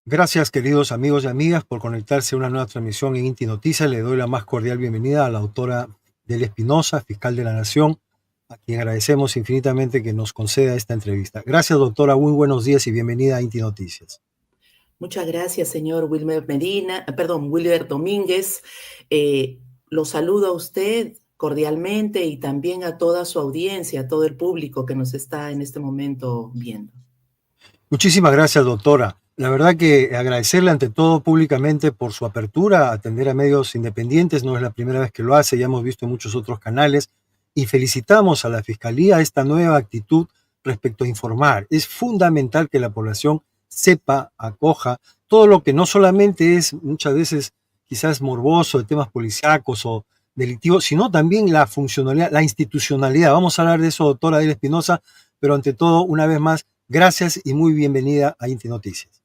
Gracias, queridos amigos y amigas, por conectarse a una nueva transmisión en Inti Noticias. Le doy la más cordial bienvenida a la autora Delia Espinosa, fiscal de la Nación, a quien agradecemos infinitamente que nos conceda esta entrevista. Gracias, doctora. Muy buenos días y bienvenida a Inti Noticias. Muchas gracias, señor Wilmer Medina, perdón, Wilmer Domínguez. Lo saludo a usted cordialmente y también a toda su audiencia, a todo el público que nos está en este momento viendo. Muchísimas gracias, doctora. La verdad que agradecerle ante todo públicamente por su apertura a atender a medios independientes. No es la primera vez que lo hace, ya hemos visto en muchos otros canales. Y felicitamos a la Fiscalía esta nueva actitud respecto a informar. Es fundamental que la población sepa, acoja todo lo que no solamente es muchas veces quizás morboso de temas policíacos o delictivos, sino también la funcionalidad, la institucionalidad. Vamos a hablar de eso, doctora Adela Espinosa, pero ante todo, una vez más, gracias y muy bienvenida a Inti Noticias.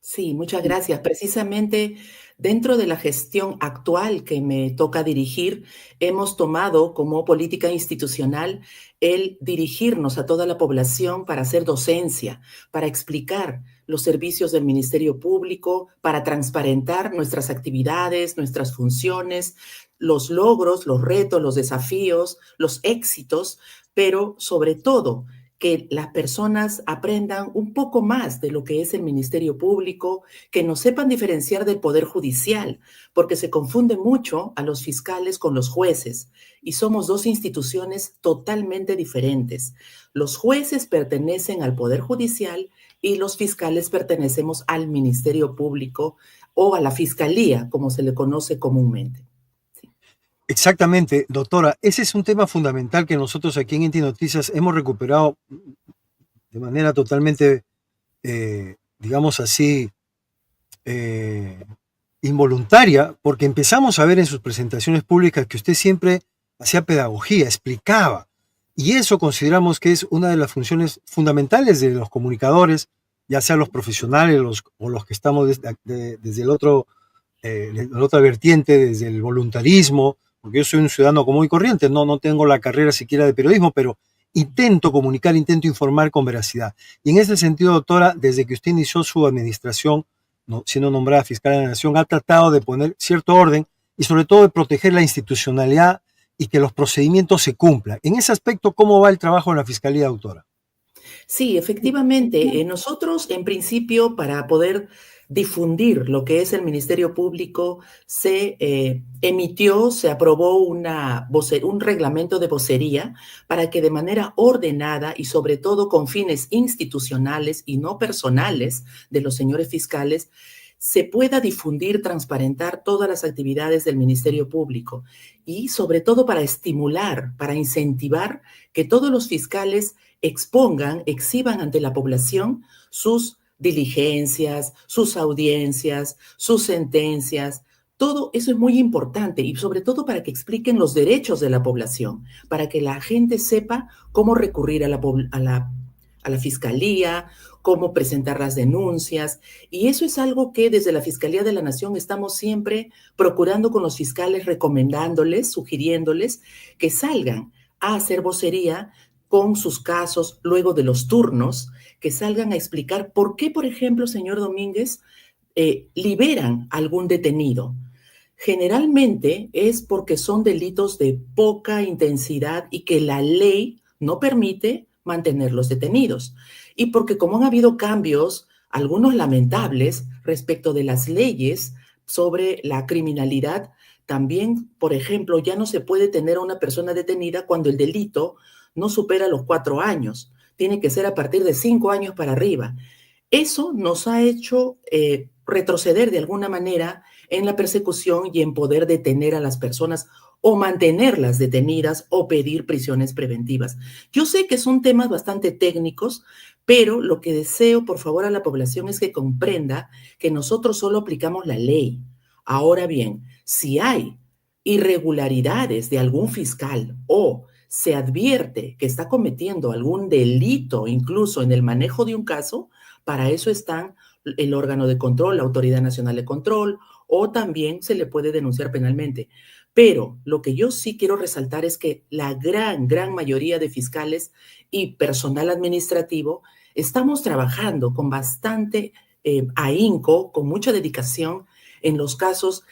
Sí, muchas gracias. Precisamente dentro de la gestión actual que me toca dirigir, hemos tomado como política institucional el dirigirnos a toda la población para hacer docencia, para explicar los servicios del Ministerio Público, para transparentar nuestras actividades, nuestras funciones, los logros, los retos, los desafíos, los éxitos, pero sobre todo que las personas aprendan un poco más de lo que es el Ministerio Público, que nos sepan diferenciar del Poder Judicial, porque se confunde mucho a los fiscales con los jueces y somos dos instituciones totalmente diferentes. Los jueces pertenecen al Poder Judicial y los fiscales pertenecemos al Ministerio Público o a la Fiscalía, como se le conoce comúnmente. Exactamente, doctora. Ese es un tema fundamental que nosotros aquí en Inti Noticias hemos recuperado de manera totalmente, digamos así, eh, involuntaria, porque empezamos a ver en sus presentaciones públicas que usted siempre hacía pedagogía, explicaba. Y eso consideramos que es una de las funciones fundamentales de los comunicadores, ya sean los profesionales o los que estamos desde el otro, la otra vertiente, desde el voluntarismo, porque yo soy un ciudadano común y corriente, no tengo la carrera siquiera de periodismo, pero intento comunicar, intento informar con veracidad. Y en ese sentido, doctora, desde que usted inició su administración, siendo nombrada fiscal de la Nación, ha tratado de poner cierto orden y sobre todo de proteger la institucionalidad y que los procedimientos se cumplan. En ese aspecto, ¿cómo va el trabajo en la Fiscalía, doctora? Sí, efectivamente, nosotros en principio para poder difundir lo que es el Ministerio Público se emitió, se aprobó un reglamento de vocería para que de manera ordenada y sobre todo con fines institucionales y no personales de los señores fiscales, se pueda difundir, transparentar todas las actividades del Ministerio Público y sobre todo para estimular, para incentivar que todos los fiscales expongan, exhiban ante la población sus diligencias, sus audiencias, sus sentencias. Todo eso es muy importante y sobre todo para que expliquen los derechos de la población, para que la gente sepa cómo recurrir a la fiscalía, cómo presentar las denuncias. Y eso es algo que desde la Fiscalía de la Nación estamos siempre procurando con los fiscales, recomendándoles, sugiriéndoles que salgan a hacer vocería con sus casos luego de los turnos, que salgan a explicar por qué, por ejemplo, señor Domínguez, liberan a algún detenido. Generalmente es porque son delitos de poca intensidad y que la ley no permite mantenerlos detenidos. Y porque como han habido cambios, algunos lamentables, respecto de las leyes sobre la criminalidad, también, por ejemplo, ya no se puede tener a una persona detenida cuando el delito no supera los 4 años. Tiene que ser a partir de 5 años para arriba. Eso nos ha hecho retroceder de alguna manera en la persecución y en poder detener a las personas o mantenerlas detenidas o pedir prisiones preventivas. Yo sé que son temas bastante técnicos, pero lo que deseo, por favor, a la población es que comprenda que nosotros solo aplicamos la ley. Ahora bien, si hay irregularidades de algún fiscal o se advierte que está cometiendo algún delito, incluso en el manejo de un caso, para eso están el órgano de control, la Autoridad Nacional de Control, o también se le puede denunciar penalmente. Pero lo que yo sí quiero resaltar es que la gran mayoría de fiscales y personal administrativo estamos trabajando con bastante ahínco, con mucha dedicación en los casos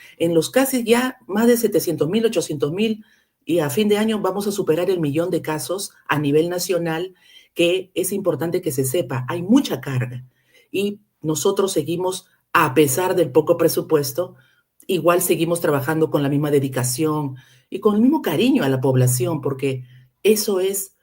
ya más de 700,000, 800,000, y a fin de año vamos a superar el 1,000,000 de casos a nivel nacional, que es importante que se sepa. Hay mucha carga y nosotros seguimos, a pesar del poco presupuesto, igual seguimos trabajando con la misma dedicación y con el mismo cariño a la población, porque eso es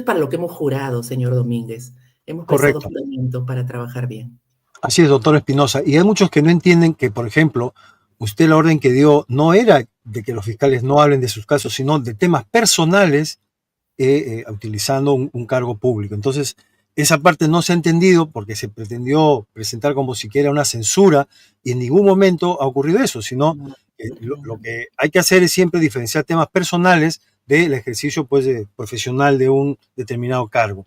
para lo que hemos jurado, señor Domínguez. Hemos prestado Correcto. juramento para trabajar bien. Así es, doctor Espinosa. Y hay muchos que no entienden que, por ejemplo, usted la orden que dio no era de que los fiscales no hablen de sus casos, sino de temas personales utilizando un cargo público. Entonces, esa parte no se ha entendido porque se pretendió presentar como siquiera una censura y en ningún momento ha ocurrido eso, sino lo que hay que hacer es siempre diferenciar temas personales del ejercicio pues, profesional de un determinado cargo.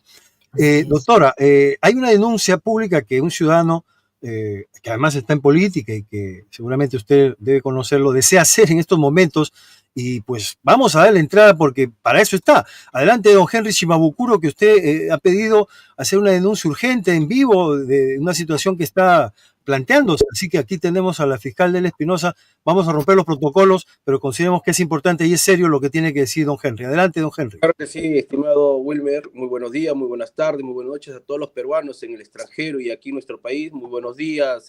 Doctora, hay una denuncia pública que un ciudadano, que además está en política y que seguramente usted debe conocerlo, desea hacer en estos momentos, y pues vamos a darle entrada porque para eso está. Adelante, don Henry Shimabukuro, que usted ha pedido hacer una denuncia urgente en vivo de una situación que está planteándose. Así que aquí tenemos a la fiscal Del Espinosa. Vamos a romper los protocolos, pero consideramos que es importante y es serio lo que tiene que decir don Henry. Adelante, don Henry. Claro que sí, estimado Wilmer. Muy buenos días, muy buenas tardes, muy buenas noches a todos los peruanos en el extranjero y aquí en nuestro país. Muy buenos días,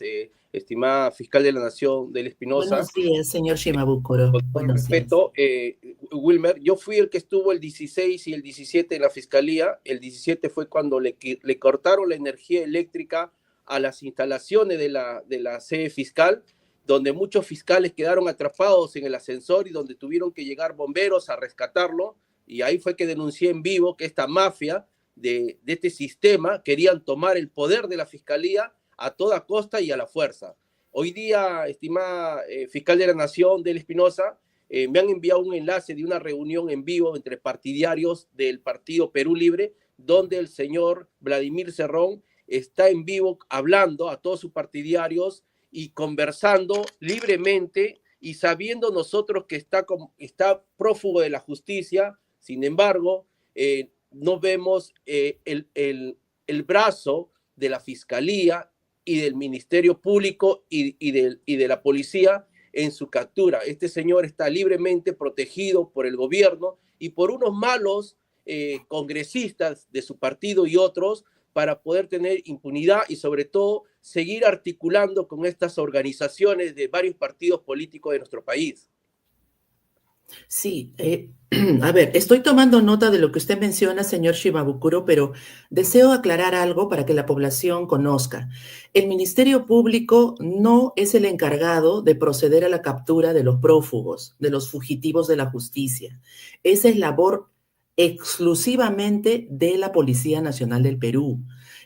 estimada fiscal de la Nación, Del Espinosa. Buenos días, señor Shimabukuro. Con respeto, Wilmer, yo fui el que estuvo el 16 y el 17 en la fiscalía. El 17 fue cuando le cortaron la energía eléctrica a las instalaciones de la sede fiscal, donde muchos fiscales quedaron atrapados en el ascensor y donde tuvieron que llegar bomberos a rescatarlo. Y ahí fue que denuncié en vivo que esta mafia de este sistema querían tomar el poder de la fiscalía a toda costa y a la fuerza. Hoy día, estimada fiscal de la Nación, Del Espinosa, me han enviado un enlace de una reunión en vivo entre partidarios del partido Perú Libre, donde el señor Vladimir Cerrón está en vivo hablando a todos sus partidarios y conversando libremente y sabiendo nosotros que está prófugo de la justicia. Sin embargo, no vemos el brazo de la Fiscalía y del Ministerio Público y de la policía en su captura. Este señor está libremente protegido por el gobierno y por unos malos congresistas de su partido y otros para poder tener impunidad y sobre todo seguir articulando con estas organizaciones de varios partidos políticos de nuestro país. Sí, a ver, estoy tomando nota de lo que usted menciona, señor Shimabukuro, pero deseo aclarar algo para que la población conozca. El Ministerio Público no es el encargado de proceder a la captura de los prófugos, de los fugitivos de la justicia. Esa es labor exclusivamente de la Policía Nacional del Perú.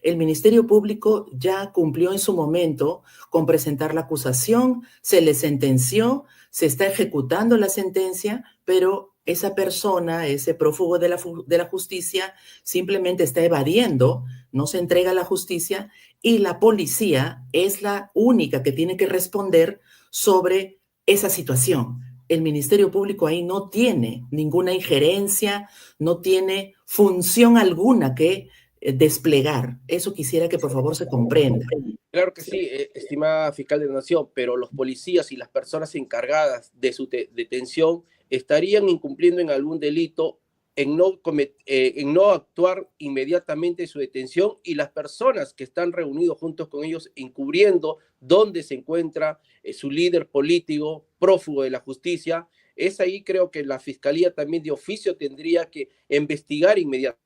El Ministerio Público ya cumplió en su momento con presentar la acusación, se le sentenció, se está ejecutando la sentencia, pero esa persona, ese prófugo de la justicia, simplemente está evadiendo, no se entrega a la justicia y la policía es la única que tiene que responder sobre esa situación. El Ministerio Público ahí no tiene ninguna injerencia, no tiene función alguna que desplegar. Eso quisiera que por favor se comprenda. Claro que sí, estimada fiscal de la Nación, pero los policías y las personas encargadas de su detención estarían incumpliendo en algún delito en no actuar inmediatamente su detención y las personas que están reunidos juntos con ellos encubriendo dónde se encuentra su líder político prófugo de la justicia. Es ahí creo que la fiscalía también de oficio tendría que investigar inmediatamente.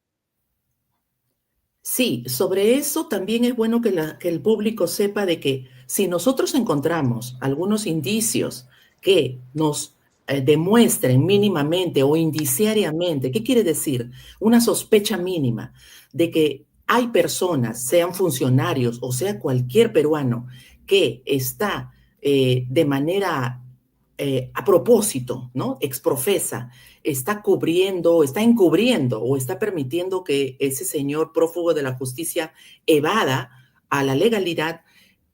Sí, sobre eso también es bueno que el público sepa de que si nosotros encontramos algunos indicios que nos demuestren mínimamente o indiciariamente, ¿qué quiere decir? Una sospecha mínima de que hay personas, sean funcionarios o sea cualquier peruano, que está de manera a propósito, ¿no? Exprofesa, está encubriendo o está permitiendo que ese señor prófugo de la justicia evada a la legalidad,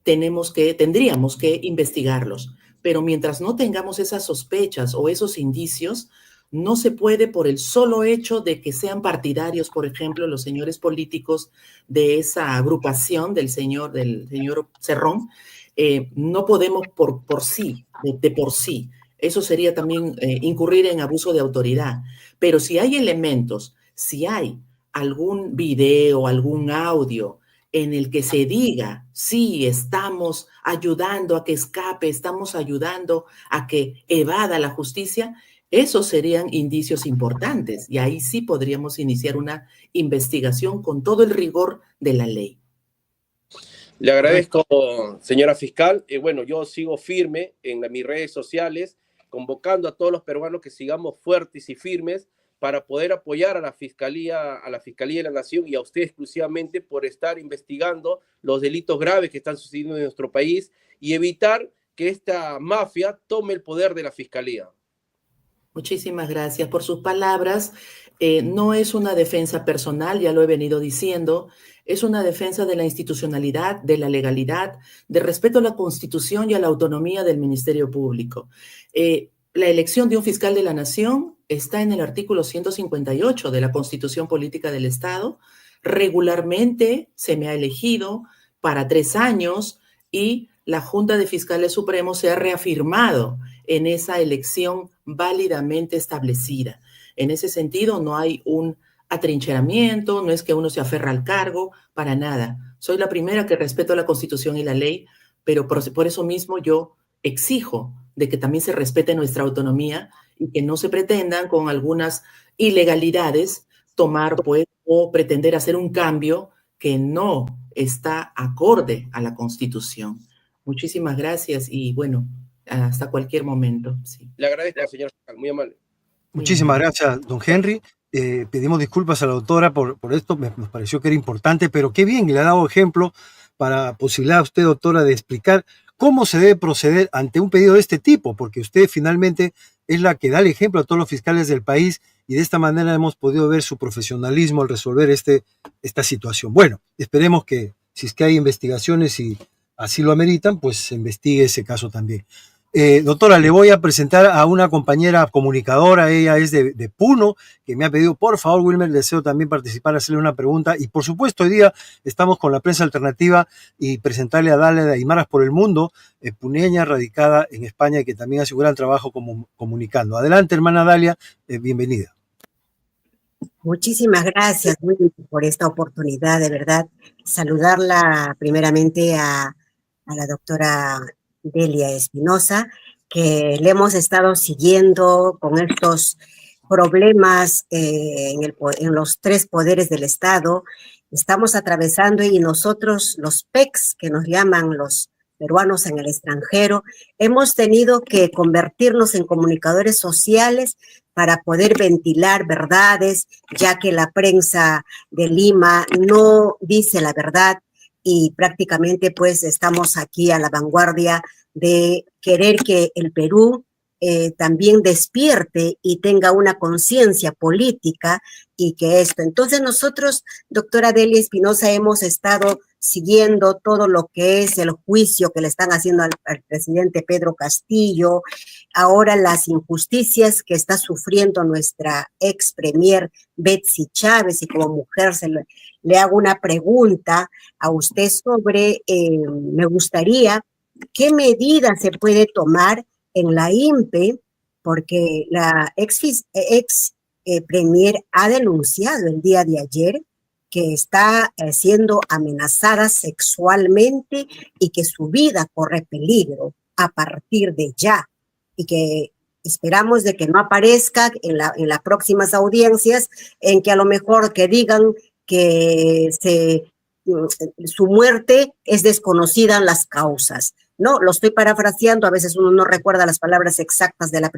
tendríamos que investigarlos. Pero mientras no tengamos esas sospechas o esos indicios, No se puede por el solo hecho de que sean partidarios, por ejemplo, los señores políticos de esa agrupación del señor Cerrón, no podemos por sí, de por sí. Eso sería también incurrir en abuso de autoridad. Pero si hay elementos, si hay algún video, algún audio en el que se diga, sí, estamos ayudando a que escape, estamos ayudando a que evada la justicia, esos serían indicios importantes y ahí sí podríamos iniciar una investigación con todo el rigor de la ley. Le agradezco, señora fiscal. Bueno, yo sigo firme en mis redes sociales, convocando a todos los peruanos que sigamos fuertes y firmes para poder apoyar a la Fiscalía de la Nación y a usted exclusivamente por estar investigando los delitos graves que están sucediendo en nuestro país y evitar que esta mafia tome el poder de la Fiscalía. Muchísimas gracias por sus palabras. No es una defensa personal, ya lo he venido diciendo, es una defensa de la institucionalidad, de la legalidad, de respeto a la Constitución y a la autonomía del Ministerio Público. La elección de un fiscal de la Nación está en el artículo 158 de la Constitución Política del Estado. Regularmente se me ha elegido para 3 años y la Junta de Fiscales Supremos se ha reafirmado en esa elección válidamente establecida. En ese sentido, no hay un atrincheramiento, no es que uno se aferra al cargo, para nada. Soy la primera que respeto la Constitución y la ley, pero por eso mismo yo exijo de que también se respete nuestra autonomía y que no se pretendan con algunas ilegalidades tomar pues o pretender hacer un cambio que no está acorde a la Constitución. Muchísimas gracias y bueno, hasta cualquier momento. Sí. Le agradezco, señor fiscal, muy amable. Muchísimas gracias, don Henry. Pedimos disculpas a la doctora por esto, nos pareció que era importante, pero qué bien, le ha dado ejemplo para posibilidad a usted, doctora, de explicar cómo se debe proceder ante un pedido de este tipo, porque usted finalmente es la que da el ejemplo a todos los fiscales del país y de esta manera hemos podido ver su profesionalismo al resolver esta situación. Bueno, esperemos que si es que hay investigaciones y así lo ameritan, pues se investigue ese caso también. Doctora, le voy a presentar a una compañera comunicadora, ella es de Puno, que me ha pedido, por favor, Wilmer, deseo también participar, hacerle una pregunta. Y por supuesto, hoy día estamos con la prensa alternativa y presentarle a Dalia de Aymaras por el Mundo, puneña, radicada en España y que también hace un gran trabajo comunicando. Adelante, hermana Dalia, bienvenida. Muchísimas gracias, Wilmer, por esta oportunidad, de verdad. Saludarla primeramente a la doctora Delia Espinosa, que le hemos estado siguiendo con estos problemas en los 3 poderes del Estado. Estamos atravesando y nosotros, los PECs, que nos llaman los peruanos en el extranjero, hemos tenido que convertirnos en comunicadores sociales para poder ventilar verdades, ya que la prensa de Lima no dice la verdad y prácticamente pues estamos aquí a la vanguardia de querer que el Perú también despierte y tenga una conciencia política y que esto. Entonces nosotros, doctora Delia Espinosa, hemos estado siguiendo todo lo que es el juicio que le están haciendo al presidente Pedro Castillo, ahora las injusticias que está sufriendo nuestra ex premier Betsy Chávez, y como mujer le hago una pregunta a usted sobre, me gustaría, ¿qué medidas se puede tomar en la INPE? Porque la ex premier ha denunciado el día de ayer que está siendo amenazada sexualmente y que su vida corre peligro a partir de ya, y que esperamos de que no aparezca en las próximas audiencias, en que a lo mejor que digan que su muerte es desconocida en las causas. No, lo estoy parafraseando, a veces uno no recuerda las palabras exactas de la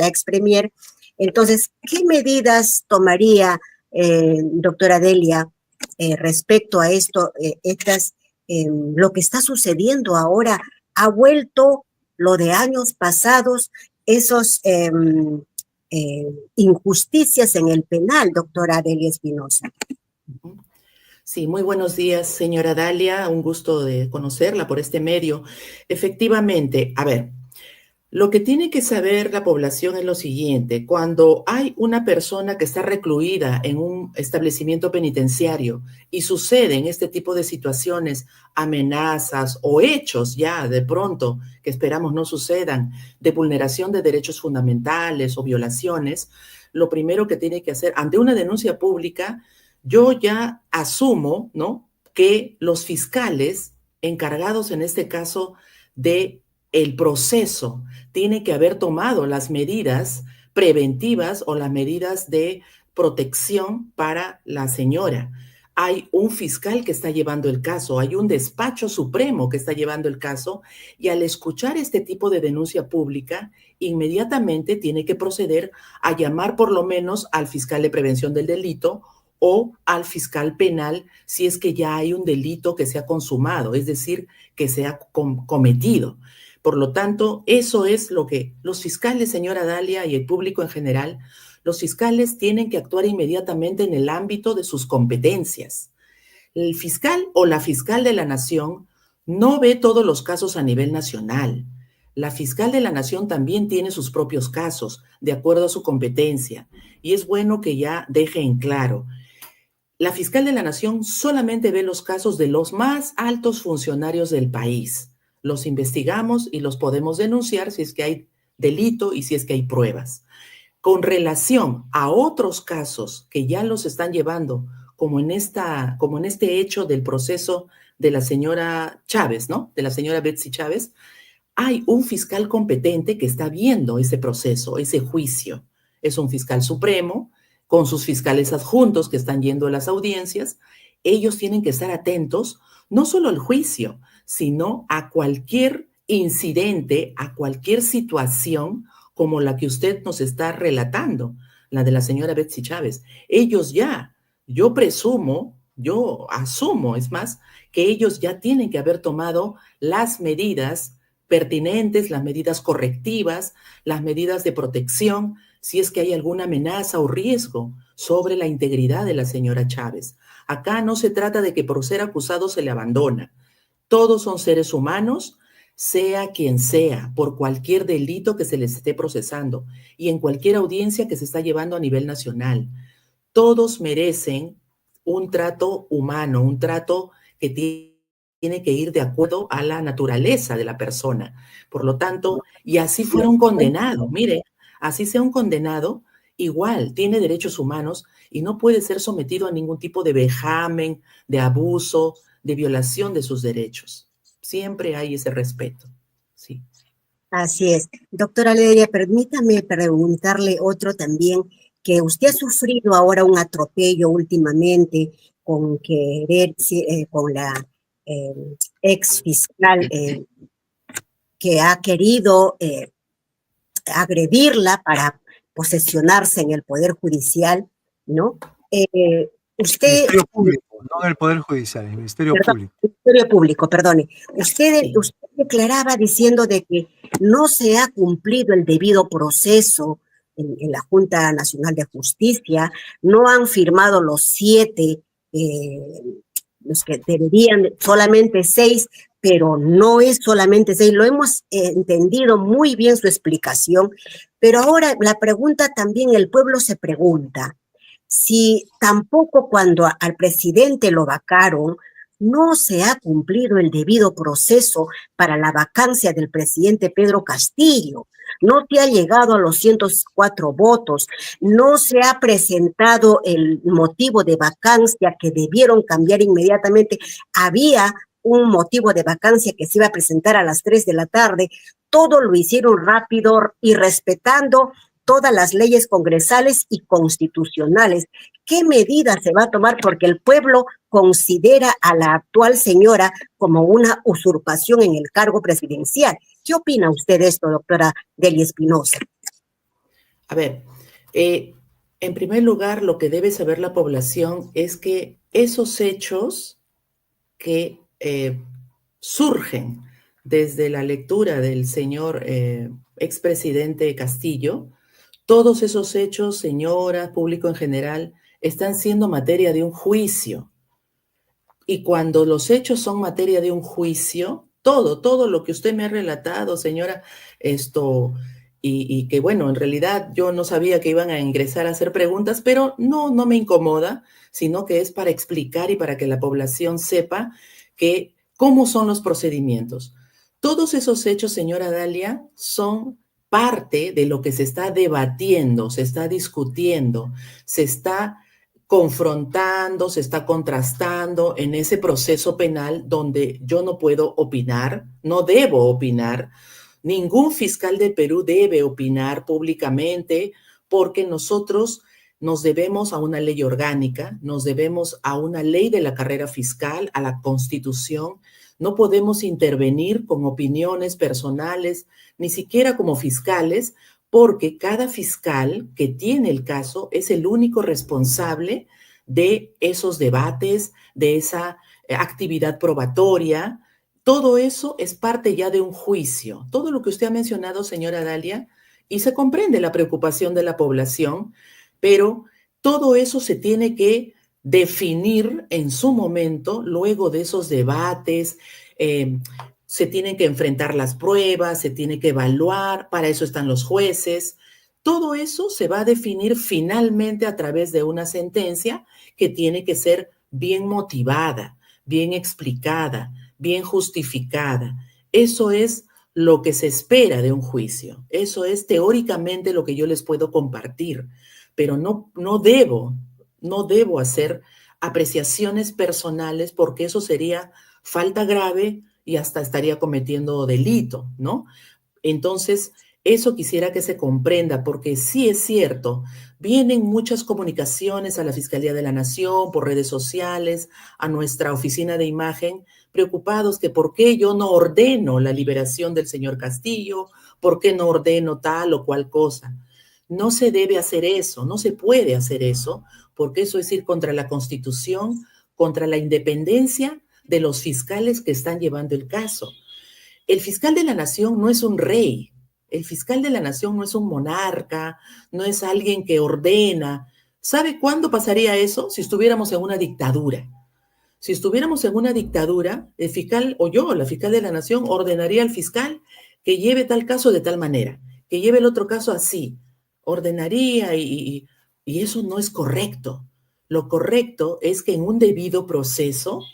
ex premier. Entonces, ¿qué medidas tomaría, doctora Delia, respecto a esto? Lo que está sucediendo ahora ha vuelto lo de años pasados, esos injusticias en el penal, doctora Delia Espinosa. Sí, muy buenos días, señora Dalia. Un gusto de conocerla por este medio. Efectivamente, a ver, Lo que tiene que saber la población es lo siguiente: cuando hay una persona que está recluida en un establecimiento penitenciario y suceden este tipo de situaciones, amenazas o hechos ya de pronto, que esperamos no sucedan, de vulneración de derechos fundamentales o violaciones, lo primero que tiene que hacer ante una denuncia pública, yo ya asumo, ¿no?, que los fiscales encargados en este caso de el proceso tiene que haber tomado las medidas preventivas o las medidas de protección para la señora. Hay un fiscal que está llevando el caso, hay un despacho supremo que está llevando el caso, y al escuchar este tipo de denuncia pública, inmediatamente tiene que proceder a llamar por lo menos al fiscal de prevención del delito o al fiscal penal si es que ya hay un delito que se ha consumado, es decir, que se ha cometido. Por lo tanto, eso es lo que los fiscales, señora Dalia, y el público en general, los fiscales tienen que actuar inmediatamente en el ámbito de sus competencias. El fiscal o la fiscal de la nación no ve todos los casos a nivel nacional. La fiscal de la nación también tiene sus propios casos, de acuerdo a su competencia. Y es bueno que ya deje en claro: la fiscal de la nación solamente ve los casos de los más altos funcionarios del país. Los investigamos y los podemos denunciar si es que hay delito y si es que hay pruebas. Con relación a otros casos que ya los están llevando, como en este hecho del proceso de la señora Chávez, ¿no?, de la señora Betsy Chávez, hay un fiscal competente que está viendo ese proceso, ese juicio. Es un fiscal supremo, con sus fiscales adjuntos que están yendo a las audiencias. Ellos tienen que estar atentos no solo al juicio, sino a cualquier incidente, a cualquier situación como la que usted nos está relatando, la de la señora Betsy Chávez. Ellos ya, yo presumo, yo asumo, es más, que ellos ya tienen que haber tomado las medidas pertinentes, las medidas correctivas, las medidas de protección, si es que hay alguna amenaza o riesgo sobre la integridad de la señora Chávez. Acá no se trata de que por ser acusado se le abandona. Todos son seres humanos, sea quien sea, por cualquier delito que se les esté procesando y en cualquier audiencia que se está llevando a nivel nacional. Todos merecen un trato humano, un trato que tiene que ir de acuerdo a la naturaleza de la persona. Por lo tanto, y así fueron condenados. Mire, así sea un condenado, igual tiene derechos humanos y no puede ser sometido a ningún tipo de vejamen, de abuso, de violación de sus derechos. Siempre hay ese respeto. Sí. Así es. Doctora Lelia, permítame preguntarle otro también, que usted ha sufrido ahora un atropello últimamente con con la ex fiscal que ha querido agredirla para posesionarse en el Poder Judicial, ¿no? Usted... Ministerio Público, no en el Poder Judicial, el Ministerio Público. Ministerio Público, perdone. Usted declaraba diciendo de que no se ha cumplido el debido proceso en la Junta Nacional de Justicia, no han firmado los 7, los que deberían, solamente 6, pero no es solamente 6, lo hemos entendido muy bien su explicación, pero ahora la pregunta también, el pueblo se pregunta, si tampoco cuando al presidente lo vacaron, no se ha cumplido el debido proceso para la vacancia del presidente Pedro Castillo, no se ha llegado a los 104 votos, no se ha presentado el motivo de vacancia que debieron cambiar inmediatamente, había un motivo de vacancia que se iba a presentar a las 3 de la tarde, todo lo hicieron rápido y respetando todas las leyes congresales y constitucionales. ¿Qué medidas se va a tomar? Porque el pueblo considera a la actual señora como una usurpación en el cargo presidencial. ¿Qué opina usted de esto, doctora Delia Espinosa? A ver, en primer lugar, lo que debe saber la población es que esos hechos que surgen desde la lectura del señor expresidente Castillo, todos esos hechos, señora, público en general, están siendo materia de un juicio. Y cuando los hechos son materia de un juicio, todo lo que usted me ha relatado, señora, y que bueno, en realidad yo no sabía que iban a ingresar a hacer preguntas, pero no me incomoda, sino que es para explicar y para que la población sepa que cómo son los procedimientos. Todos esos hechos, señora Dalia, son parte de lo que se está debatiendo, se está discutiendo, se está confrontando, se está contrastando en ese proceso penal donde yo no puedo opinar, no debo opinar. Ningún fiscal de Perú debe opinar públicamente porque nosotros nos debemos a una ley orgánica, nos debemos a una ley de la carrera fiscal, a la Constitución. No podemos intervenir con opiniones personales, ni siquiera como fiscales, porque cada fiscal que tiene el caso es el único responsable de esos debates, de esa actividad probatoria. Todo eso es parte ya de un juicio. Todo lo que usted ha mencionado, señora Dalia, y se comprende la preocupación de la población, pero todo eso se tiene que definir en su momento, luego de esos debates, se tienen que enfrentar las pruebas, se tiene que evaluar, para eso están los jueces. Todo eso se va a definir finalmente a través de una sentencia que tiene que ser bien motivada, bien explicada, bien justificada. Eso es lo que se espera de un juicio. Eso es teóricamente lo que yo les puedo compartir, pero no debo hacer apreciaciones personales porque eso sería falta grave y hasta estaría cometiendo delito, ¿no? Entonces, eso quisiera que se comprenda, porque sí es cierto, vienen muchas comunicaciones a la Fiscalía de la Nación, por redes sociales, a nuestra oficina de imagen, preocupados que por qué yo no ordeno la liberación del señor Castillo, por qué no ordeno tal o cual cosa. No se debe hacer eso, no se puede hacer eso, porque eso es ir contra la Constitución, contra la independencia de los fiscales que están llevando el caso. El fiscal de la nación no es un rey, el fiscal de la nación no es un monarca, no es alguien que ordena. ¿Sabe cuándo pasaría eso? Si estuviéramos en una dictadura. Si estuviéramos en una dictadura, el fiscal o yo, la fiscal de la nación, ordenaría al fiscal que lleve tal caso de tal manera, que lleve el otro caso así. Ordenaría y eso no es correcto. Lo correcto es que en un debido proceso,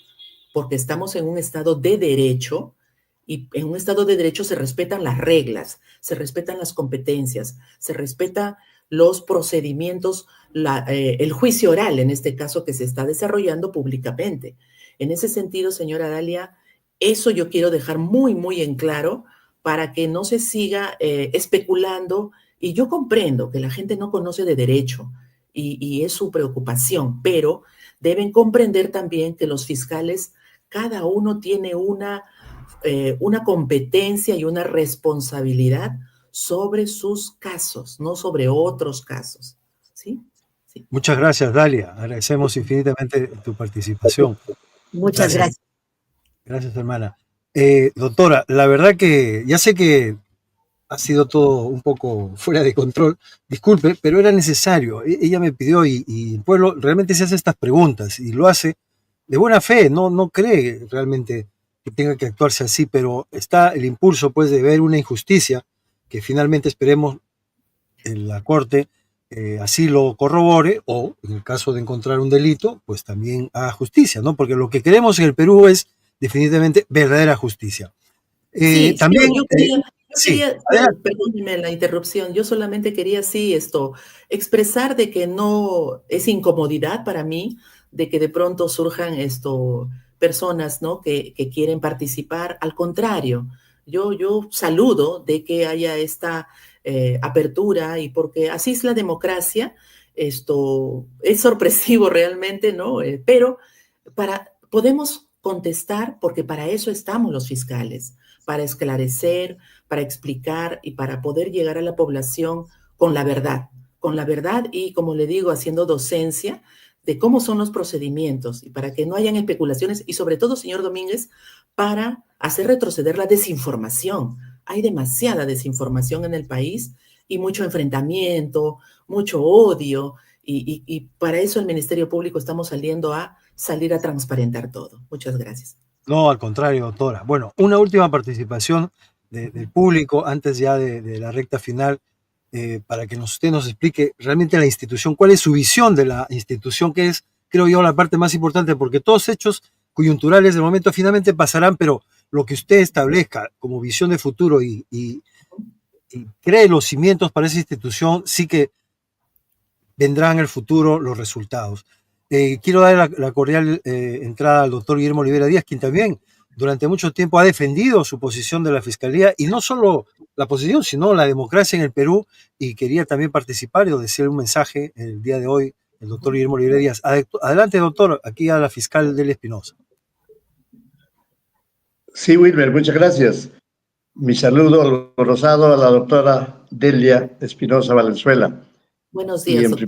porque estamos en un estado de derecho, y en un estado de derecho se respetan las reglas, se respetan las competencias, se respetan los procedimientos, el juicio oral, en este caso, que se está desarrollando públicamente. En ese sentido, señora Dalia, eso yo quiero dejar muy, muy en claro para que no se siga especulando. Y yo comprendo que la gente no conoce de derecho y es su preocupación, pero deben comprender también que los fiscales, cada uno tiene una competencia y una responsabilidad sobre sus casos, no sobre otros casos. ¿Sí? Sí. Muchas gracias, Dalia. Agradecemos infinitamente tu participación. Muchas gracias. Gracias, hermana. Doctora, la verdad que ya sé que ha sido todo un poco fuera de control, disculpe, pero era necesario. Ella me pidió y el pueblo realmente se hace estas preguntas y lo hace de buena fe, no cree realmente que tenga que actuarse así, pero está el impulso pues de ver una injusticia que finalmente esperemos en la Corte así lo corrobore o en el caso de encontrar un delito, pues también haga justicia, ¿no? Porque lo que queremos en el Perú es definitivamente verdadera justicia. Sí, también, yo quería, perdóneme la interrupción, yo solamente quería, sí, expresar de que no es incomodidad para mí, de que de pronto surjan personas, ¿no? que quieren participar. Al contrario, yo saludo de que haya esta apertura y porque así es la democracia. Esto es sorpresivo realmente, ¿no? Pero podemos contestar porque para eso estamos los fiscales, para esclarecer, para explicar y para poder llegar a la población con la verdad y, como le digo, haciendo docencia de cómo son los procedimientos y para que no hayan especulaciones y sobre todo, señor Domínguez, para hacer retroceder la desinformación. Hay demasiada desinformación en el país y mucho enfrentamiento, mucho odio y para eso el Ministerio Público estamos salir a transparentar todo. Muchas gracias. No, al contrario, doctora. Bueno, una última participación del público antes ya de la recta final, para que usted nos explique realmente la institución, cuál es su visión de la institución, que es, creo yo, la parte más importante, porque todos hechos coyunturales del momento finalmente pasarán, pero lo que usted establezca como visión de futuro y cree los cimientos para esa institución, sí que vendrán en el futuro los resultados. Quiero dar la cordial entrada al doctor Guillermo Olivera Díaz, quien también durante mucho tiempo ha defendido su posición de la Fiscalía, y no solo la posición, sino la democracia en el Perú, y quería también participar y decirle un mensaje el día de hoy, el doctor Guillermo Olivera Díaz. Adelante, doctor, aquí a la fiscal Delia Espinosa. Sí, Wilmer, muchas gracias. Mi saludo rosado a la doctora Delia Espinosa Valenzuela. Buenos Y días, en doctor.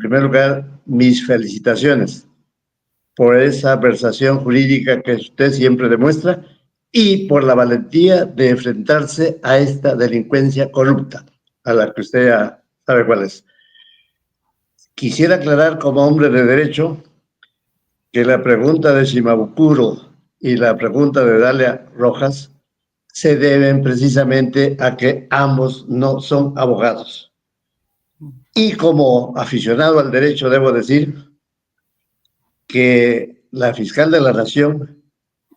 primer lugar, mis felicitaciones por esa versación jurídica que usted siempre demuestra y por la valentía de enfrentarse a esta delincuencia corrupta, a la que usted ya sabe cuál es. Quisiera aclarar como hombre de derecho que la pregunta de Shimabukuro y la pregunta de Dalia Rojas se deben precisamente a que ambos no son abogados. Y como aficionado al derecho debo decir que la fiscal de la Nación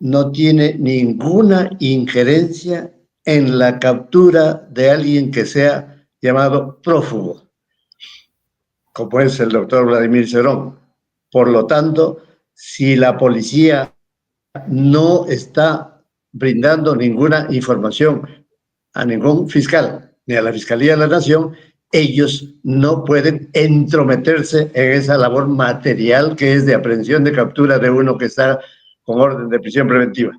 no tiene ninguna injerencia en la captura de alguien que sea llamado prófugo, como es el doctor Vladimir Cerón. Por lo tanto, si la policía no está brindando ninguna información a ningún fiscal ni a la Fiscalía de la Nación, ellos no pueden entrometerse en esa labor material que es de aprehensión de captura de uno que está con orden de prisión preventiva.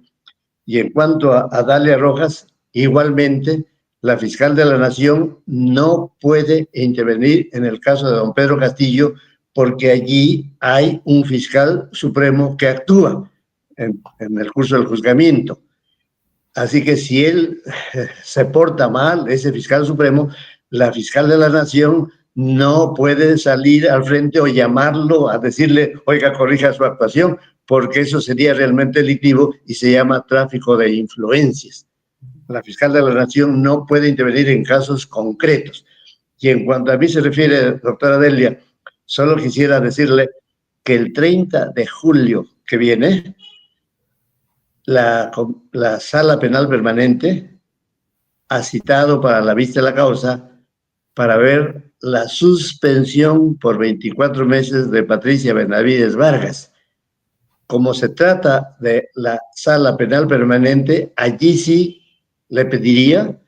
Y en cuanto a Dalia Rojas, igualmente, la fiscal de la Nación no puede intervenir en el caso de don Pedro Castillo porque allí hay un fiscal supremo que actúa en el curso del juzgamiento. Así que si él se porta mal, ese fiscal supremo, la fiscal de la Nación no puede salir al frente o llamarlo a decirle, oiga, corrija su actuación, porque eso sería realmente delictivo y se llama tráfico de influencias. La fiscal de la Nación no puede intervenir en casos concretos. Y en cuanto a mí se refiere, doctora Delia, solo quisiera decirle que el 30 de julio que viene, la Sala Penal Permanente ha citado para la vista de la causa para ver la suspensión por 24 meses de Patricia Benavides Vargas. Como se trata de la Sala Penal Permanente, allí sí le pediría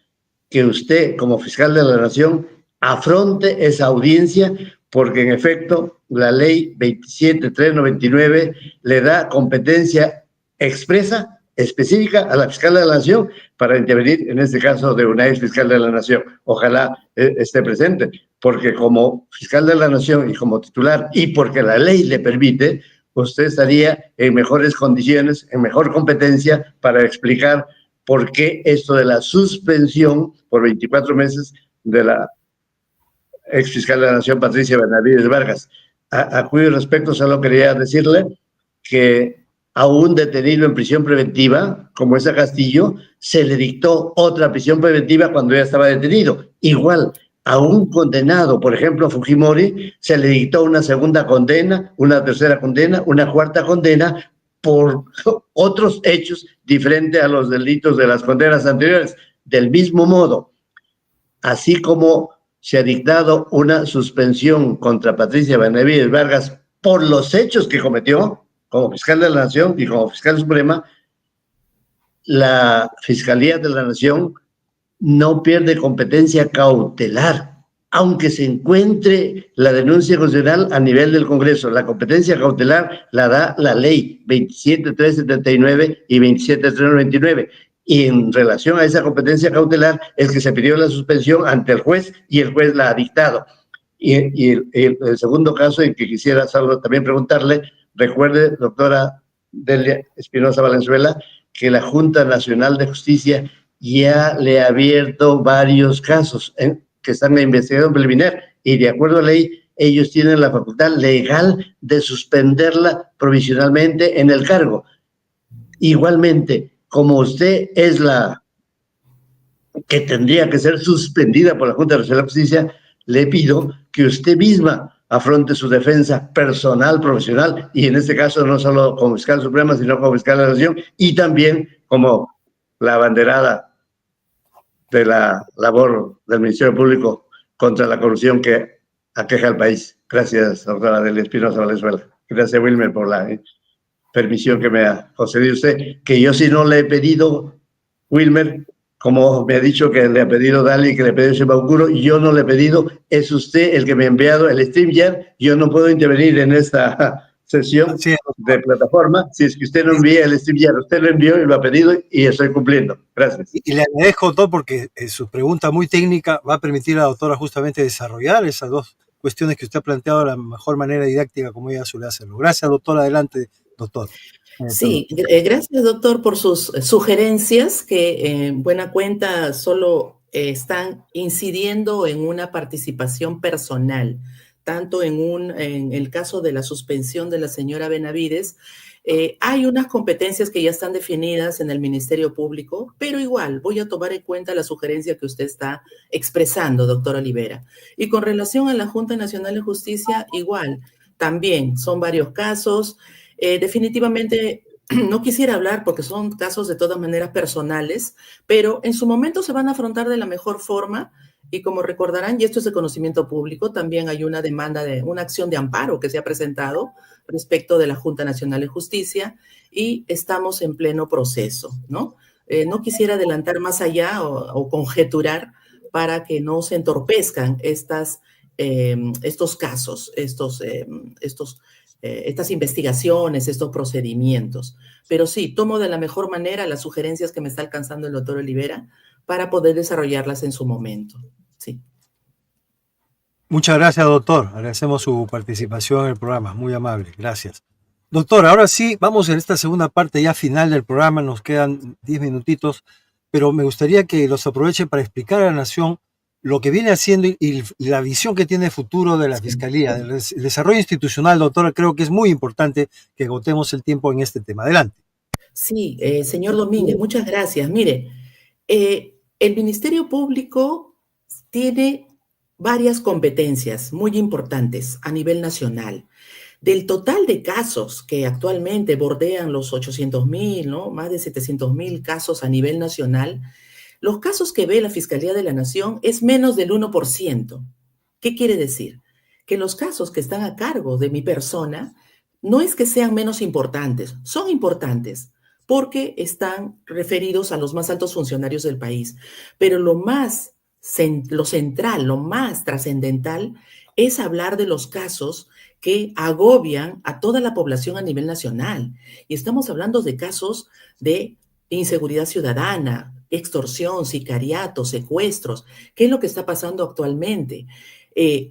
que usted, como fiscal de la Nación, afronte esa audiencia, porque en efecto la ley 27399 le da competencia expresa, específica a la fiscal de la Nación para intervenir en este caso de una ex fiscal de la Nación. Ojalá esté presente, porque como fiscal de la Nación y como titular, y porque la ley le permite, usted estaría en mejores condiciones, en mejor competencia para explicar por qué esto de la suspensión por 24 meses de la ex fiscal de la Nación, Patricia Benavides Vargas. A cuyo respecto solo quería decirle que a un detenido en prisión preventiva, como es a Castillo, se le dictó otra prisión preventiva cuando ya estaba detenido. Igual, a un condenado, por ejemplo, a Fujimori, se le dictó una segunda condena, una tercera condena, una cuarta condena por otros hechos diferentes a los delitos de las condenas anteriores. Del mismo modo, así como se ha dictado una suspensión contra Patricia Benavides Vargas por los hechos que cometió como fiscal de la Nación y como fiscal suprema, la Fiscalía de la Nación no pierde competencia cautelar, aunque se encuentre la denuncia constitucional a nivel del Congreso. La competencia cautelar la da la ley 27379 y 27399. Y en relación a esa competencia cautelar es que se pidió la suspensión ante el juez y el juez la ha dictado. Y el segundo caso en que quisiera solo también preguntarle, recuerde, doctora Delia Espinosa Valenzuela, que la Junta Nacional de Justicia ya le ha abierto varios casos que están en investigación preliminar y de acuerdo a ley ellos tienen la facultad legal de suspenderla provisionalmente en el cargo. Igualmente, como usted es la que tendría que ser suspendida por la Junta Nacional de Justicia, le pido que usted misma afronte su defensa personal, profesional, y en este caso no solo como fiscal suprema, sino como fiscal de la Nación, y también como la abanderada de la labor del Ministerio Público contra la corrupción que aqueja al país. Gracias, doctora Delia Espinosa Valenzuela. Gracias, Wilmer, por la permisión que me ha concedido usted, que yo sí no le he pedido, Wilmer, como me ha dicho que le ha pedido Dali, que le ha pedido Shibaguro, yo no le he pedido, es usted el que me ha enviado el StreamYard, yo no puedo intervenir en esta sesión de plataforma, si es que usted no envía el StreamYard, usted lo envió y lo ha pedido y estoy cumpliendo. Gracias. Y le agradezco, doctor, porque su pregunta muy técnica va a permitir a la doctora justamente desarrollar esas dos cuestiones que usted ha planteado de la mejor manera didáctica como ella suele hacerlo. Gracias, doctor. Adelante, doctor. Sí, gracias, doctor, por sus sugerencias que en buena cuenta solo están incidiendo en una participación personal, tanto en el caso de la suspensión de la señora Benavides. Hay unas competencias que ya están definidas en el Ministerio Público, pero igual voy a tomar en cuenta la sugerencia que usted está expresando, doctor Olivera. Y con relación a la Junta Nacional de Justicia, igual, también son varios casos. Definitivamente no quisiera hablar porque son casos de todas maneras personales, pero en su momento se van a afrontar de la mejor forma y como recordarán, y esto es de conocimiento público, también hay una demanda de una acción de amparo que se ha presentado respecto de la Junta Nacional de Justicia y estamos en pleno proceso, ¿no? No quisiera adelantar más allá o conjeturar para que no se entorpezcan estos casos, estas investigaciones, estos procedimientos. Pero sí, tomo de la mejor manera las sugerencias que me está alcanzando el doctor Olivera para poder desarrollarlas en su momento. Sí. Muchas gracias, doctor. Agradecemos su participación en el programa. Muy amable. Gracias. Doctor, ahora sí, vamos en esta segunda parte ya final del programa. Nos quedan 10 minutitos, pero me gustaría que los aproveche para explicar a la Nación lo que viene haciendo y la visión que tiene futuro de la Fiscalía. El desarrollo institucional, doctora, creo que es muy importante que agotemos el tiempo en este tema. Adelante. Sí, señor Domínguez, muchas gracias. Mire, el Ministerio Público tiene varias competencias muy importantes a nivel nacional. Del total de casos que actualmente bordean los 800,000, ¿no? Más de 700,000 casos a nivel nacional, los casos que ve la Fiscalía de la Nación es menos del 1%. ¿Qué quiere decir? Que los casos que están a cargo de mi persona no es que sean menos importantes, son importantes porque están referidos a los más altos funcionarios del país. Pero lo central, lo más trascendental es hablar de los casos que agobian a toda la población a nivel nacional. Y estamos hablando de casos de inseguridad ciudadana, extorsión, sicariato, secuestros. ¿Qué es lo que está pasando actualmente?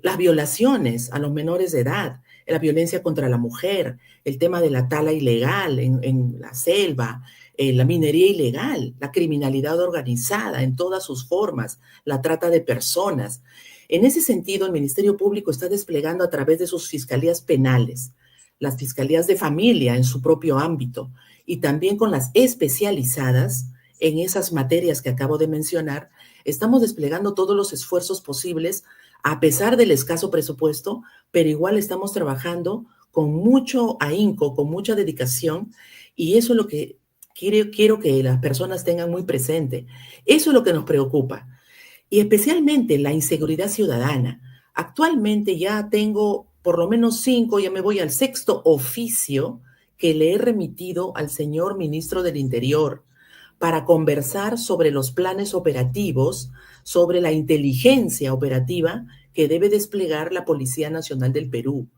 Las violaciones a los menores de edad, la violencia contra la mujer, el tema de la tala ilegal en la selva, la minería ilegal, la criminalidad organizada en todas sus formas, la trata de personas. En ese sentido, el Ministerio Público está desplegando a través de sus fiscalías penales, las fiscalías de familia en su propio ámbito y también con las especializadas en esas materias que acabo de mencionar, estamos desplegando todos los esfuerzos posibles a pesar del escaso presupuesto, pero igual estamos trabajando con mucho ahínco, con mucha dedicación, y eso es lo que quiero que las personas tengan muy presente. Eso es lo que nos preocupa, y especialmente la inseguridad ciudadana. Actualmente ya tengo por lo menos 5, ya me voy al 6º oficio que le he remitido al señor ministro del Interior para conversar sobre los planes operativos, sobre la inteligencia operativa que debe desplegar la Policía Nacional del Perú.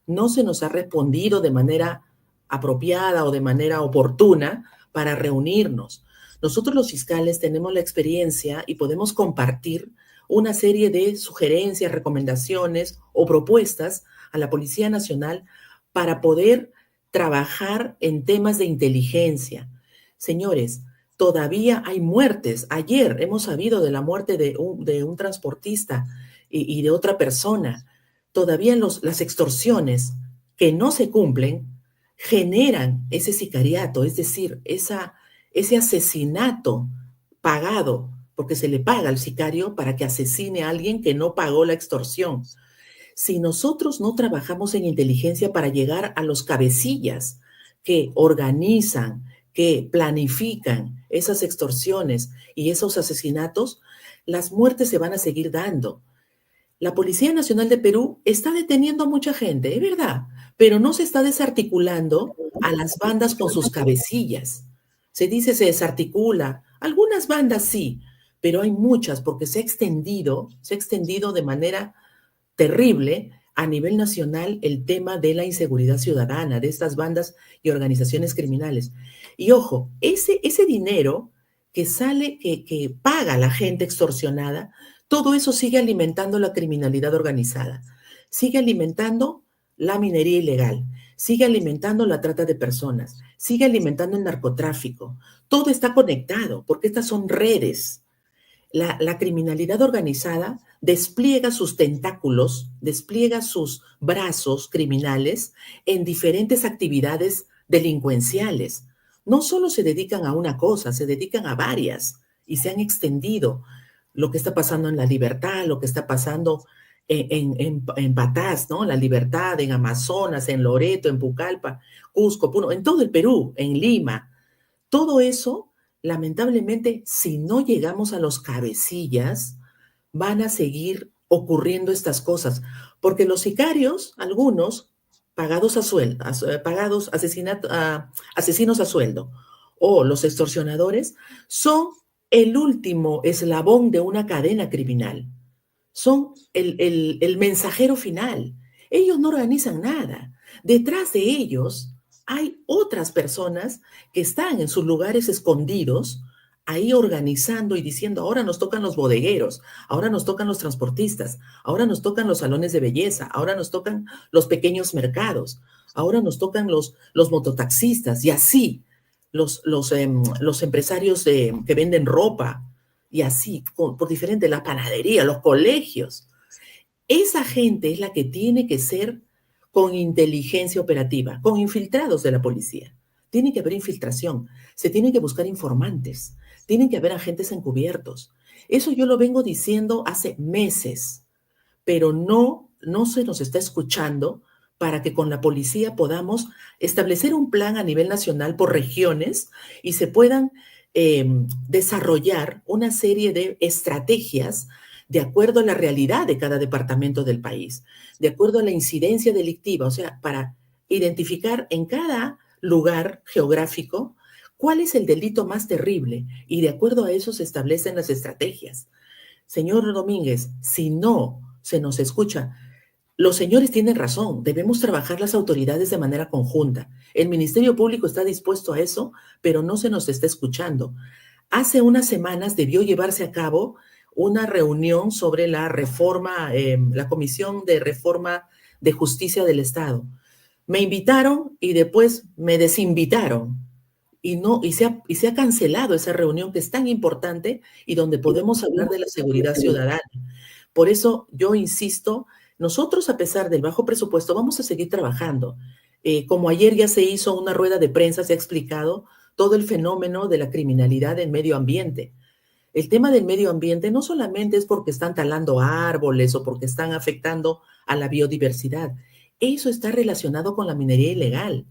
No se nos ha respondido de manera apropiada o de manera oportuna para reunirnos. Nosotros los fiscales tenemos la experiencia y podemos compartir una serie de sugerencias, recomendaciones o propuestas a la Policía Nacional para poder trabajar en temas de inteligencia. Señores, todavía hay muertes. Ayer hemos sabido de la muerte de un transportista y de otra persona. todavía las extorsiones que no se cumplen generan ese sicariato, es decir, ese asesinato pagado, porque se le paga al sicario para que asesine a alguien que no pagó la extorsión. Si nosotros no trabajamos en inteligencia para llegar a los cabecillas que organizan, que planifican esas extorsiones y esos asesinatos, las muertes se van a seguir dando. La Policía Nacional de Perú está deteniendo a mucha gente, es verdad, pero no se está desarticulando a las bandas con sus cabecillas. Se dice se desarticula. Algunas bandas sí, pero hay muchas porque se ha extendido de manera terrible a nivel nacional el tema de la inseguridad ciudadana, de estas bandas y organizaciones criminales. Y ojo, ese dinero que sale, que paga la gente extorsionada, todo eso sigue alimentando la criminalidad organizada, sigue alimentando la minería ilegal, sigue alimentando la trata de personas, sigue alimentando el narcotráfico. Todo está conectado porque estas son redes. La criminalidad organizada despliega sus tentáculos, despliega sus brazos criminales en diferentes actividades delincuenciales. No solo se dedican a una cosa, se dedican a varias y se han extendido. Lo que está pasando en La Libertad, lo que está pasando en Patás, ¿no? La Libertad, en Amazonas, en Loreto, en Pucallpa, Cusco, Puno, en todo el Perú, en Lima. Todo eso, lamentablemente, si no llegamos a los cabecillas, van a seguir ocurriendo estas cosas, porque los sicarios, algunos, pagados a sueldo, pagados asesinos a sueldo, o los extorsionadores, son el último eslabón de una cadena criminal. Son el mensajero final. Ellos no organizan nada. Detrás de ellos hay otras personas que están en sus lugares escondidos, ahí organizando y diciendo, ahora nos tocan los bodegueros, ahora nos tocan los transportistas, ahora nos tocan los salones de belleza, ahora nos tocan los pequeños mercados, ahora nos tocan los mototaxistas y así los empresarios que venden ropa y así, por diferente, la panadería, los colegios. Esa gente es la que tiene que ser con inteligencia operativa, con infiltrados de la policía. Tiene que haber infiltración, se tienen que buscar informantes, tienen que haber agentes encubiertos. Eso yo lo vengo diciendo hace meses, pero no se nos está escuchando para que con la policía podamos establecer un plan a nivel nacional por regiones y se puedan desarrollar una serie de estrategias de acuerdo a la realidad de cada departamento del país, de acuerdo a la incidencia delictiva, o sea, para identificar en cada lugar geográfico cuál es el delito más terrible y de acuerdo a eso se establecen las estrategias. Señor Domínguez, si no se nos escucha, los señores tienen razón, debemos trabajar las autoridades de manera conjunta. El Ministerio Público está dispuesto a eso, pero no se nos está escuchando. Hace unas semanas debió llevarse a cabo una reunión sobre la reforma, la Comisión de Reforma de Justicia del Estado. Me invitaron y después me desinvitaron. Y se ha cancelado esa reunión que es tan importante y donde podemos hablar de la seguridad ciudadana. Por eso yo insisto, nosotros a pesar del bajo presupuesto vamos a seguir trabajando. Como ayer ya se hizo una rueda de prensa, se ha explicado todo el fenómeno de la criminalidad en medio ambiente. El tema del medio ambiente no solamente es porque están talando árboles o porque están afectando a la biodiversidad. Eso está relacionado con la minería ilegal.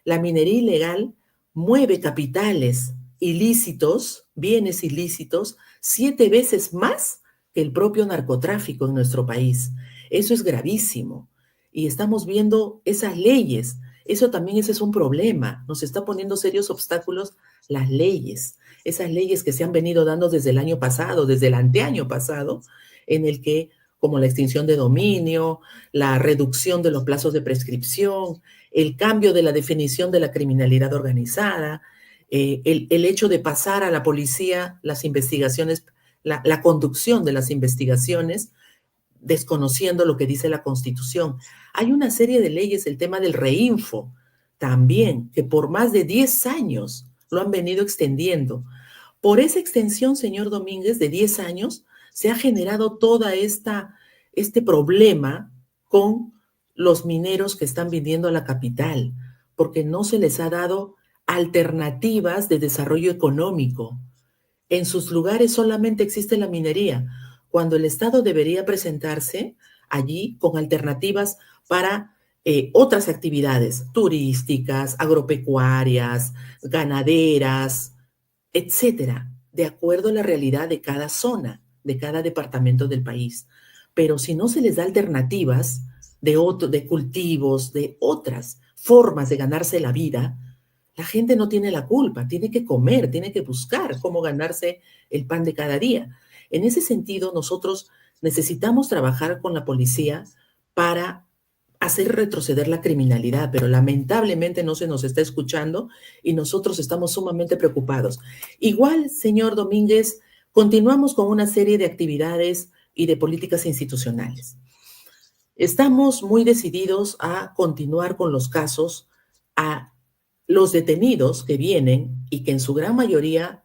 La minería ilegal mueve capitales ilícitos, bienes ilícitos, 7 veces más que el propio narcotráfico en nuestro país. Eso es gravísimo. Y estamos viendo esas leyes. Eso también ese es un problema. Nos está poniendo serios obstáculos las leyes. Esas leyes que se han venido dando desde el año pasado, desde el anteaño pasado, en el que, como la extinción de dominio, la reducción de los plazos de prescripción, el cambio de la definición de la criminalidad organizada, el hecho de pasar a la policía las investigaciones, la conducción de las investigaciones, desconociendo lo que dice la Constitución. Hay una serie de leyes, el tema del reinfo, también, que por más de 10 años lo han venido extendiendo. Por esa extensión, señor Domínguez, de 10 años, se ha generado toda este problema con los mineros que están viniendo a la capital, porque no se les ha dado alternativas de desarrollo económico. En sus lugares solamente existe la minería, cuando el Estado debería presentarse allí con alternativas para otras actividades turísticas, agropecuarias, ganaderas, etcétera, de acuerdo a la realidad de cada zona, de cada departamento del país. Pero si no se les da alternativas de cultivos, de otras formas de ganarse la vida, la gente no tiene la culpa, tiene que comer, tiene que buscar cómo ganarse el pan de cada día. En ese sentido, nosotros necesitamos trabajar con la policía para hacer retroceder la criminalidad, pero lamentablemente no se nos está escuchando y nosotros estamos sumamente preocupados. Igual, señor Domínguez, continuamos con una serie de actividades y de políticas institucionales. Estamos muy decididos a continuar con los casos, a los detenidos que vienen y que en su gran mayoría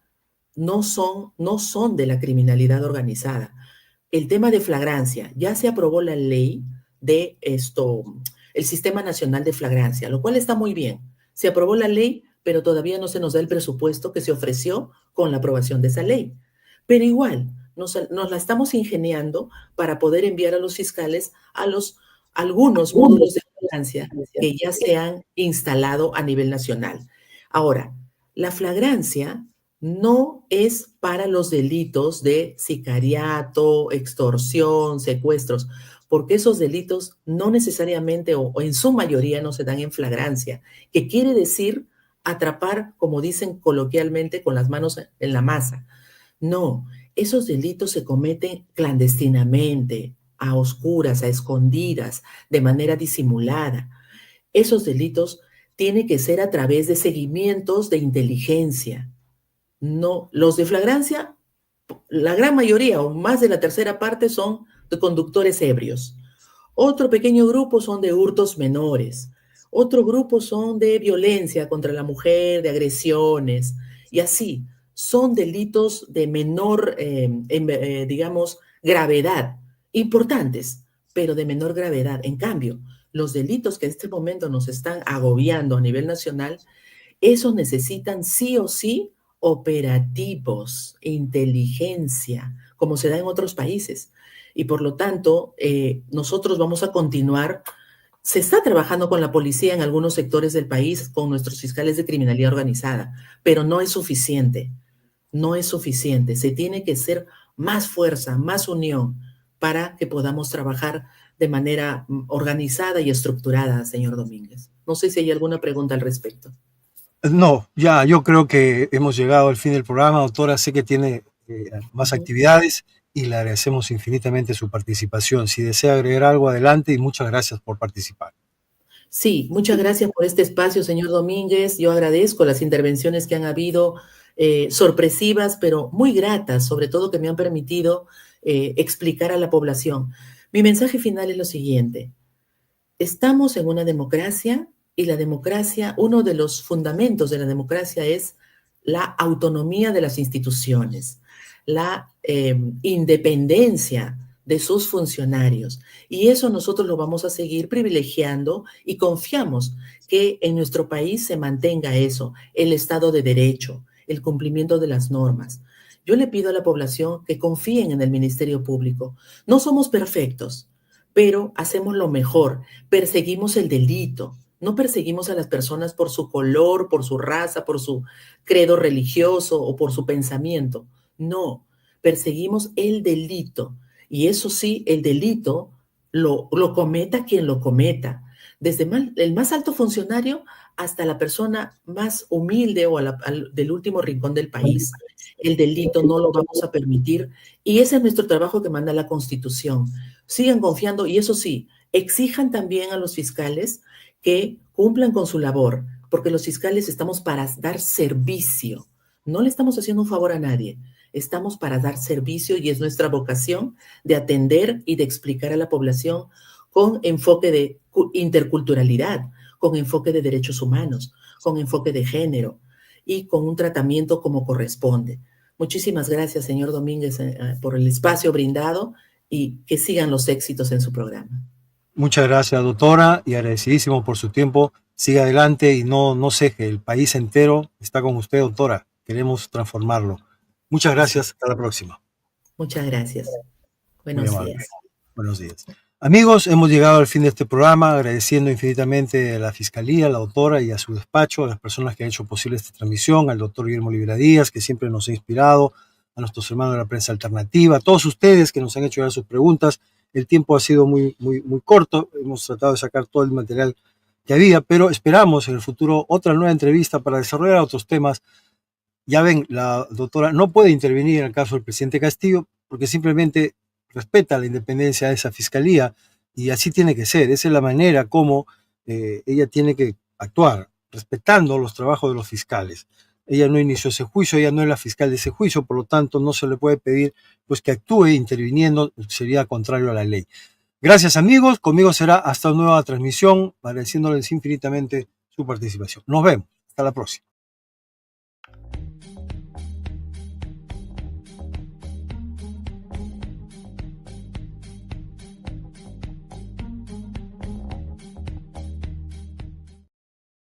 no son de la criminalidad organizada. El tema de flagrancia, ya se aprobó la ley de el Sistema Nacional de Flagrancia, lo cual está muy bien. Se aprobó la ley, pero todavía no se nos da el presupuesto que se ofreció con la aprobación de esa ley. Pero igual, nos la estamos ingeniando para poder enviar a los fiscales algunos módulos de flagrancia que ya se han instalado a nivel nacional. Ahora, la flagrancia no es para los delitos de sicariato, extorsión, secuestros, porque esos delitos no necesariamente o en su mayoría no se dan en flagrancia, que quiere decir atrapar, como dicen coloquialmente, con las manos en la masa. No, esos delitos se cometen clandestinamente, a oscuras, a escondidas, de manera disimulada. Esos delitos tienen que ser a través de seguimientos de inteligencia. No, los de flagrancia, la gran mayoría o más de la tercera parte son de conductores ebrios. Otro pequeño grupo son de hurtos menores. Otro grupo son de violencia contra la mujer, de agresiones, y así. Son delitos de menor, digamos, gravedad, importantes, pero de menor gravedad. En cambio, los delitos que en este momento nos están agobiando a nivel nacional, esos necesitan sí o sí operativos, inteligencia, como se da en otros países. Y por lo tanto, nosotros vamos a continuar. Se está trabajando con la policía en algunos sectores del país, con nuestros fiscales de criminalidad organizada, pero no es suficiente. No es suficiente. Se tiene que hacer más fuerza, más unión para que podamos trabajar de manera organizada y estructurada, señor Domínguez. No sé si hay alguna pregunta al respecto. No, ya, yo creo que hemos llegado al fin del programa, doctora. Sé que tiene más actividades y le agradecemos infinitamente su participación. Si desea agregar algo, adelante, y muchas gracias por participar. Sí, muchas gracias por este espacio, señor Domínguez. Yo agradezco las intervenciones que han habido, sorpresivas, pero muy gratas, sobre todo que me han permitido explicar a la población. Mi mensaje final es lo siguiente. Estamos en una democracia y la democracia, uno de los fundamentos de la democracia es la autonomía de las instituciones, la independencia de sus funcionarios. Y eso nosotros lo vamos a seguir privilegiando y confiamos que en nuestro país se mantenga eso, el Estado de Derecho, el cumplimiento de las normas. Yo le pido a la población que confíen en el Ministerio Público. No somos perfectos, pero hacemos lo mejor, perseguimos el delito. No perseguimos a las personas por su color, por su raza, por su credo religioso o por su pensamiento. No, perseguimos el delito. Y eso sí, el delito lo cometa quien lo cometa. Desde el más alto funcionario hasta la persona más humilde o del último rincón del país. El delito no lo vamos a permitir. Y ese es nuestro trabajo que manda la Constitución. Sigan confiando y eso sí, exijan también a los fiscales que cumplan con su labor, porque los fiscales estamos para dar servicio. No le estamos haciendo un favor a nadie. Estamos para dar servicio y es nuestra vocación de atender y de explicar a la población con enfoque de interculturalidad, con enfoque de derechos humanos, con enfoque de género y con un tratamiento como corresponde. Muchísimas gracias, señor Domínguez, por el espacio brindado y que sigan los éxitos en su programa. Muchas gracias, doctora, y agradecidísimo por su tiempo. Siga adelante y no ceje. El país entero está con usted, doctora. Queremos transformarlo. Muchas gracias. Hasta la próxima. Muchas gracias. Muy Buenos amable. días. Buenos días. Amigos, hemos llegado al fin de este programa, agradeciendo infinitamente a la Fiscalía, a la doctora y a su despacho, a las personas que han hecho posible esta transmisión, al doctor Guillermo Olivera Díaz, que siempre nos ha inspirado, a nuestros hermanos de la prensa alternativa, a todos ustedes que nos han hecho llegar sus preguntas. El tiempo ha sido muy corto, hemos tratado de sacar todo el material que había, pero esperamos en el futuro otra nueva entrevista para desarrollar otros temas. Ya ven, la doctora no puede intervenir en el caso del presidente Castillo porque simplemente respeta la independencia de esa fiscalía y así tiene que ser. Esa es la manera como ella tiene que actuar, respetando los trabajos de los fiscales. Ella no inició ese juicio, ella no es la fiscal de ese juicio, por lo tanto no se le puede pedir pues que actúe interviniendo, sería contrario a la ley. Gracias amigos, conmigo será hasta una nueva transmisión, agradeciéndoles infinitamente su participación. Nos vemos, hasta la próxima.